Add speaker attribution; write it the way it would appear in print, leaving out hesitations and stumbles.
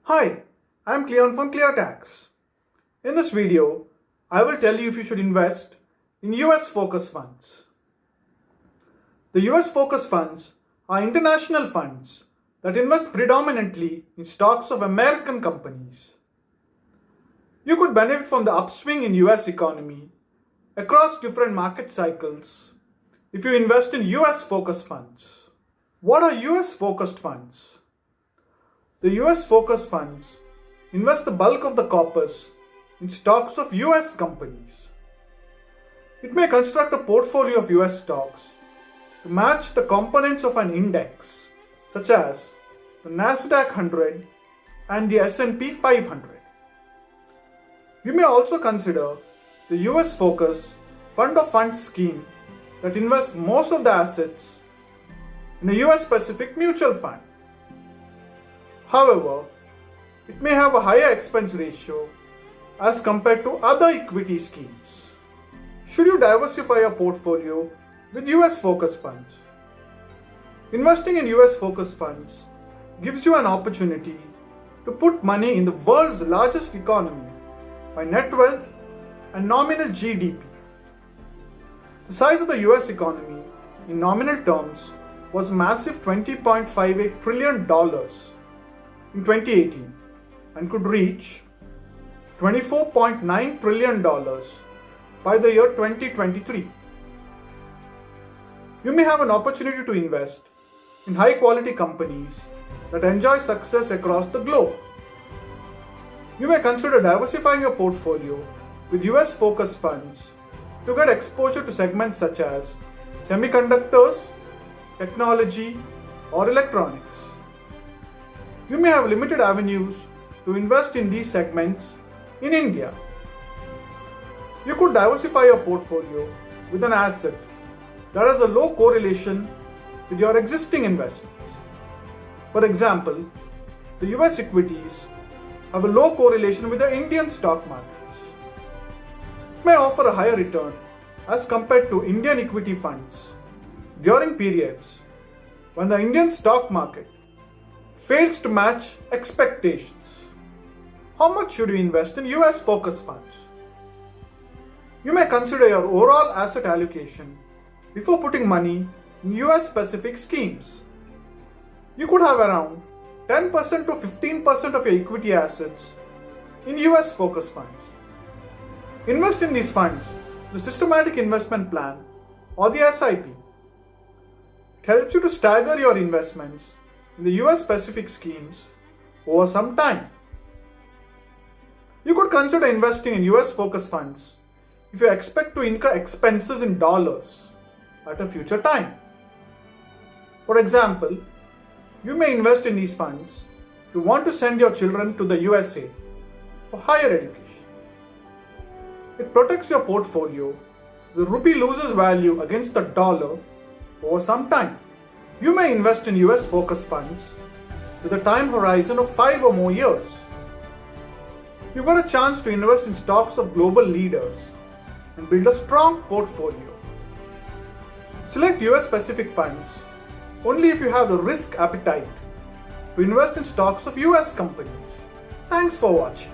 Speaker 1: Hi, I'm Cleon from ClearTax. In this video, I will tell you if you should invest in US-focused funds. The US-focused funds are international funds that invest predominantly in stocks of American companies. You could benefit from the upswing in US economy across different market cycles if you invest in US-focused funds. What are US-focused funds? The US-focused funds invest the bulk of the corpus in stocks of US companies. It may construct a portfolio of US stocks to match the components of an index, such as the Nasdaq 100 and the S&P 500. You may also consider the US-focused fund of funds scheme that invests most of the assets in a US-specific mutual fund. However, it may have a higher expense ratio as compared to other equity schemes. Should you diversify your portfolio with US-focused funds? Investing in US-focused funds gives you an opportunity to put money in the world's largest economy by net wealth and nominal GDP. The size of the US economy in nominal terms was massive $20.58 trillion in 2018 and could reach $24.9 trillion by the year 2023. You may have an opportunity to invest in high quality companies that enjoy success across the globe. You may consider diversifying your portfolio with US focused funds to get exposure to segments such as semiconductors, technology, or electronics. You may have limited avenues to invest in these segments in India. You could diversify your portfolio with an asset that has a low correlation with your existing investments. For example, the US equities have a low correlation with the Indian stock markets. It may offer a higher return as compared to Indian equity funds during periods when the Indian stock market fails to match expectations. How much should you invest in US focused funds? You may consider your overall asset allocation before putting money in US specific schemes. You could have around 10% to 15% of your equity assets in US focused funds. Invest in these funds, the systematic investment plan or the SIP. It helps you to stagger your investments in the US specific schemes over some time. You could consider investing in US focused funds if you expect to incur expenses in dollars at a future time. For example, you may invest in these funds if you want to send your children to the USA for higher education. It protects your portfolio. The rupee loses value against the dollar over some time. You may invest in US focused funds with a time horizon of 5 or more years. You got a chance to invest in stocks of global leaders and build a strong portfolio. Select US specific funds only if you have the risk appetite to invest in stocks of US companies. Thanks for watching.